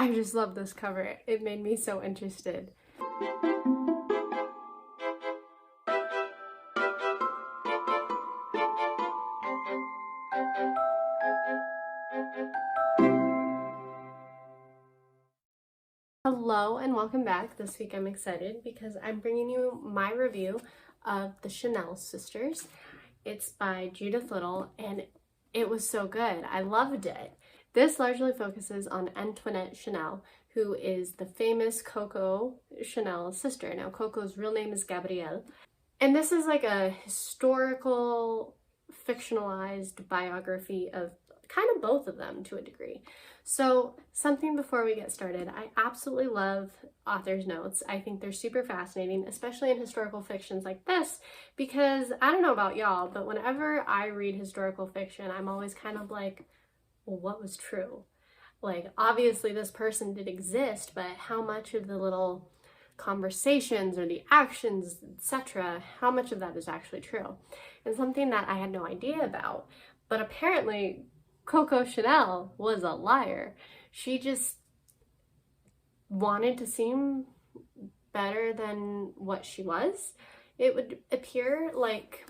I just love this cover. It made me so interested. Hello and welcome back. This week I'm excited because I'm bringing you my review of the Chanel sisters. It's by Judith Little and it was so good. I loved it. This largely focuses on Antoinette Chanel, who is the famous Coco Chanel sister. Now Coco's real name is Gabrielle. And this is like a historical, fictionalized biography of kind of both of them to a degree. So something before we get started, I absolutely love author's notes. I think they're super fascinating, especially in historical fictions like this, because I don't know about y'all, but whenever I read historical fiction, I'm always kind of like, well, what was true? Like, obviously this person did exist, but how much of the little conversations or the actions, etc., how much of that is actually true? And something that I had no idea about, but apparently Coco Chanel was a liar. She just wanted to seem better than what she was. It would appear like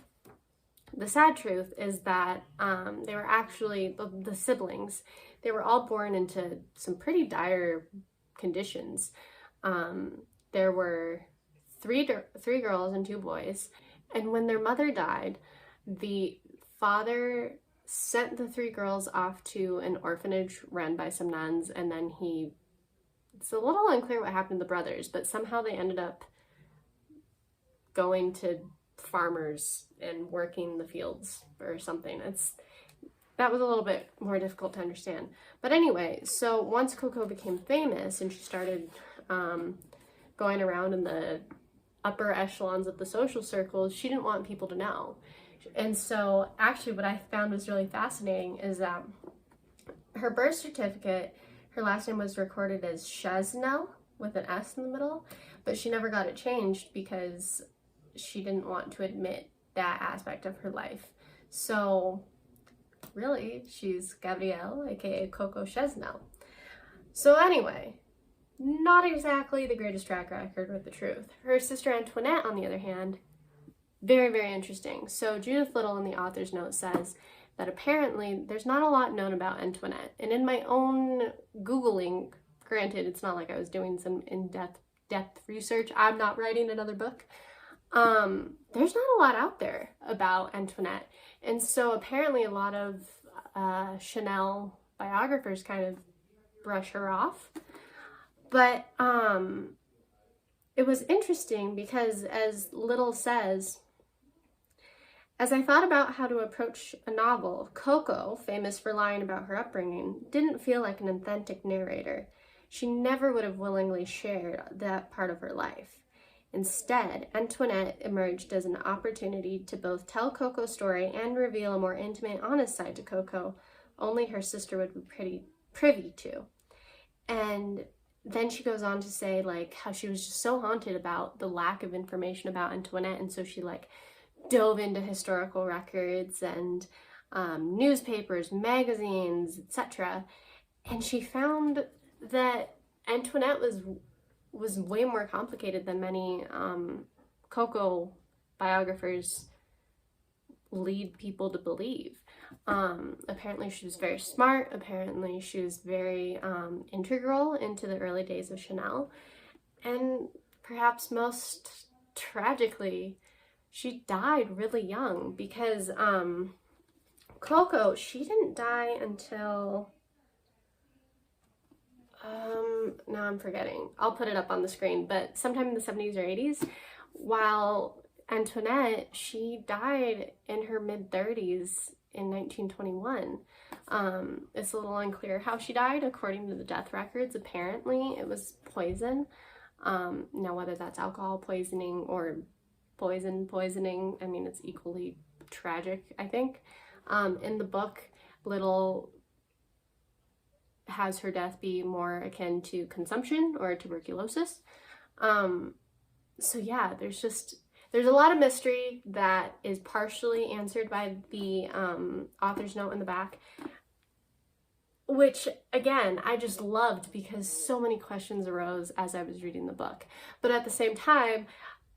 the sad truth is that they were actually, the siblings, they were all born into some pretty dire conditions. There were three girls and 2 boys, and when their mother died, the father sent the 3 girls off to an orphanage run by some nuns, and then it's a little unclear what happened to the brothers, but somehow they ended up going to farmers and working the fields or something. That was a little bit more difficult to understand. But anyway, so once Coco became famous and she started going around in the upper echelons of the social circles, she didn't want people to know. And so actually what I found was really fascinating is that her birth certificate, her last name was recorded as Chesnel with an S in the middle, but she never got it changed because she didn't want to admit that aspect of her life. So really, she's Gabrielle, aka Coco Chanel. So anyway, not exactly the greatest track record with the truth. Her sister Antoinette, on the other hand, very, very interesting. So Judith Little in the author's note says that apparently there's not a lot known about Antoinette. And in my own Googling, granted, it's not like I was doing some in-depth research. I'm not writing another book. There's not a lot out there about Antoinette. And so apparently a lot of Chanel biographers kind of brush her off. But it was interesting because, as Little says, as I thought about how to approach a novel, Coco, famous for lying about her upbringing, didn't feel like an authentic narrator. She never would have willingly shared that part of her life. Instead, Antoinette emerged as an opportunity to both tell Coco's story and reveal a more intimate, honest side to Coco only her sister would be pretty privy to. And then she goes on to say like how she was just so haunted about the lack of information about Antoinette, and so she like dove into historical records and newspapers, magazines, etc. And she found that Antoinette was way more complicated than many Coco biographers lead people to believe. Apparently she was very smart. Apparently she was very integral into the early days of Chanel. And perhaps most tragically, she died really young because Coco, she didn't die until, now I'm forgetting. I'll put it up on the screen, but sometime in the 70s or 80s, while Antoinette, she died in her mid-30s in 1921. It's a little unclear how she died. According to the death records, apparently it was poison. Now whether that's alcohol poisoning or poisoning, I mean, it's equally tragic, I think. In the book, Little has her death be more akin to consumption or tuberculosis. So yeah, there's a lot of mystery that is partially answered by the author's note in the back. which again, I just loved because so many questions arose as I was reading the book. But at the same time,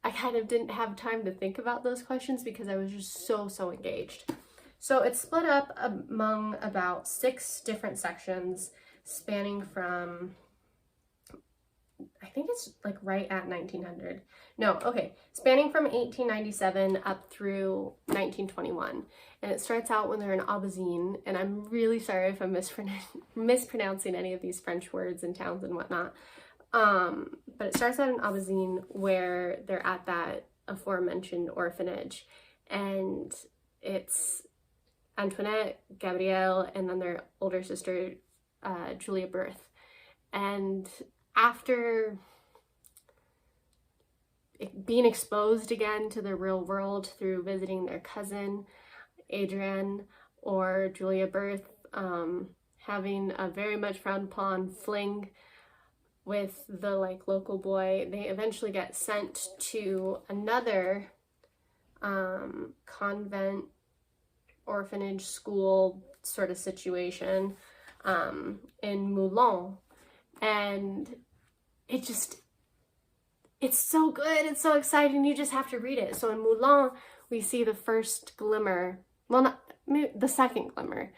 I kind of didn't have time to think about those questions because I was just so engaged. So it's split up among about 6 different sections spanning from, I think it's like right at 1900. No, okay, spanning from 1897 up through 1921. And it starts out when they're in Aubazine, and I'm really sorry if I'm mispronouncing any of these French words and towns and whatnot. But it starts out in Aubazine where they're at that aforementioned orphanage, and it's Antoinette, Gabrielle, and then their older sister, Julia Berth. And after being exposed again to the real world through visiting their cousin, Adrienne, or Julia Berth, having a very much frowned upon fling with the local boy, they eventually get sent to another convent orphanage school sort of situation in Moulins. And it's so good, it's so exciting, you just have to read it. So in Moulins, we see the first glimmer, the second glimmer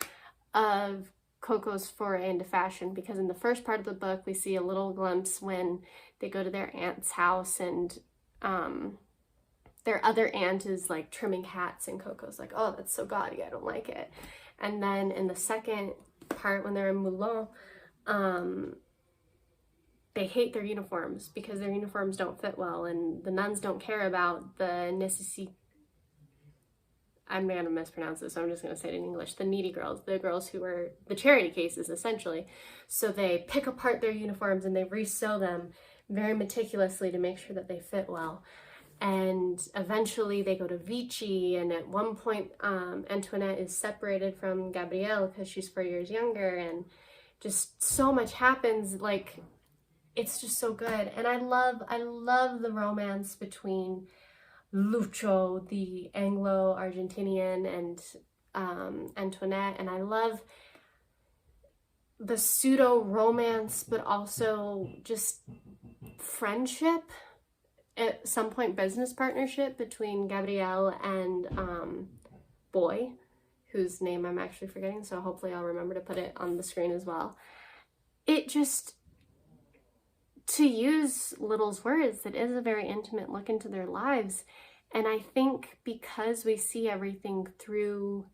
of Coco's foray into fashion, because in the first part of the book, we see a little glimpse when they go to their aunt's house, and their other aunt is like trimming hats, and Coco's like, oh, that's so gaudy, I don't like it. And then in the second part, when they're in Moulins, they hate their uniforms because their uniforms don't fit well, and the nuns don't care about the I'm gonna mispronounce this, so I'm just gonna say it in English, the needy girls, the girls who were the charity cases, essentially. So they pick apart their uniforms and they resew them very meticulously to make sure that they fit well. And eventually they go to Vichy, and at one point Antoinette is separated from Gabrielle because she's 4 years younger, and just so much happens. Like, it's just so good. And I love the romance between Lucho, the Anglo-Argentinian, and Antoinette, and I love the pseudo-romance, but also just friendship, at some point business partnership between Gabrielle and Boy, whose name I'm actually forgetting, so hopefully I'll remember to put it on the screen as well. It just, to use Little's words, it is a very intimate look into their lives. And I think because we see everything through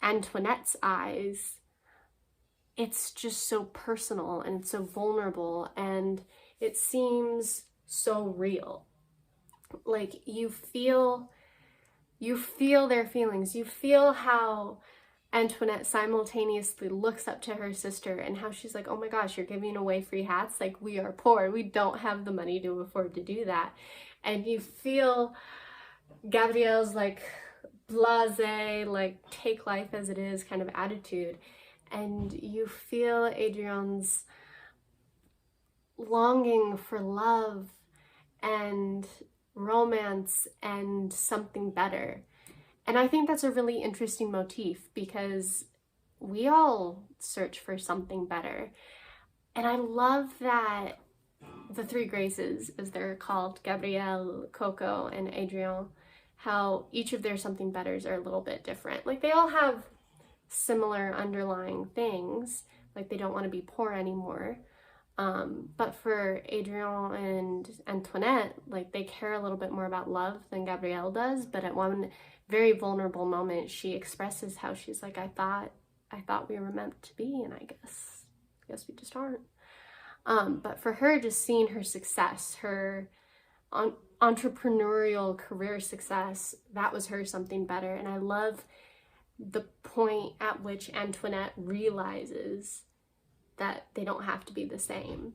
Antoinette's eyes, it's just so personal and it's so vulnerable, and it seems so real. Like, you feel their feelings. You feel how Antoinette simultaneously looks up to her sister and how she's like, oh my gosh, you're giving away free hats? Like, we are poor. We don't have the money to afford to do that. And you feel Gabrielle's like blasé, like take life as it is kind of attitude. And you feel Adrienne's longing for love and romance and something better. And I think that's a really interesting motif because we all search for something better. And I love that the three Graces, as they're called, Gabrielle, Coco, and Adrienne, how each of their something betters are a little bit different. Like, they all have similar underlying things, like they don't want to be poor anymore. But for Adrienne and Antoinette, like, they care a little bit more about love than Gabrielle does. But at one very vulnerable moment, she expresses how she's like, I thought we were meant to be, and I guess we just aren't. But for her, just seeing her success, her entrepreneurial career success, that was her something better. And I love the point at which Antoinette realizes that they don't have to be the same.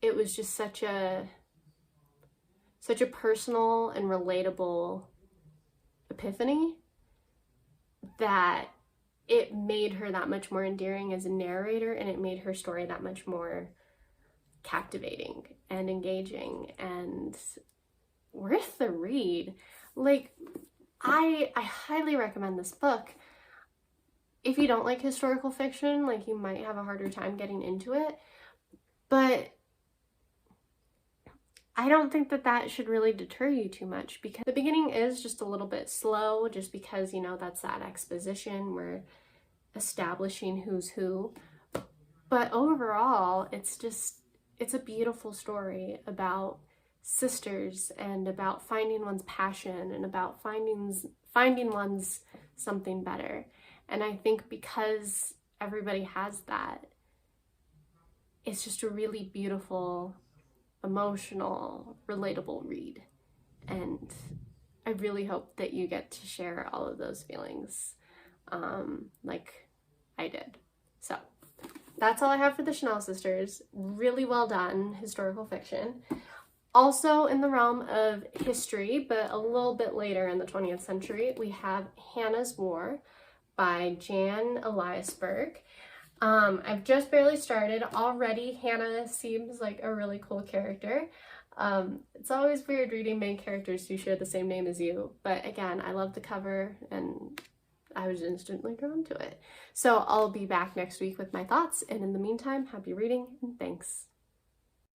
It was just such a personal and relatable epiphany that it made her that much more endearing as a narrator, and it made her story that much more captivating and engaging and worth the read. Like, I highly recommend this book. if you don't like historical fiction, like, you might have a harder time getting into it. But I don't think that that should really deter you too much, because the beginning is just a little bit slow, just because, you know, that's that exposition. We're establishing who's who. But overall, it's a beautiful story about sisters, and about finding one's passion, and about finding one's something better. And I think because everybody has that, it's just a really beautiful, emotional, relatable read. And I really hope that you get to share all of those feelings, like I did. So that's all I have for the Chanel sisters. Really well done historical fiction. Also in the realm of history, but a little bit later in the 20th century, we have Hannah's War by Jan Eliasberg. I've just barely started. Already Hannah seems like a really cool character. It's always weird reading main characters who share the same name as you, but again, I love the cover and I was instantly drawn to it. So I'll be back next week with my thoughts, and in the meantime, happy reading and thanks.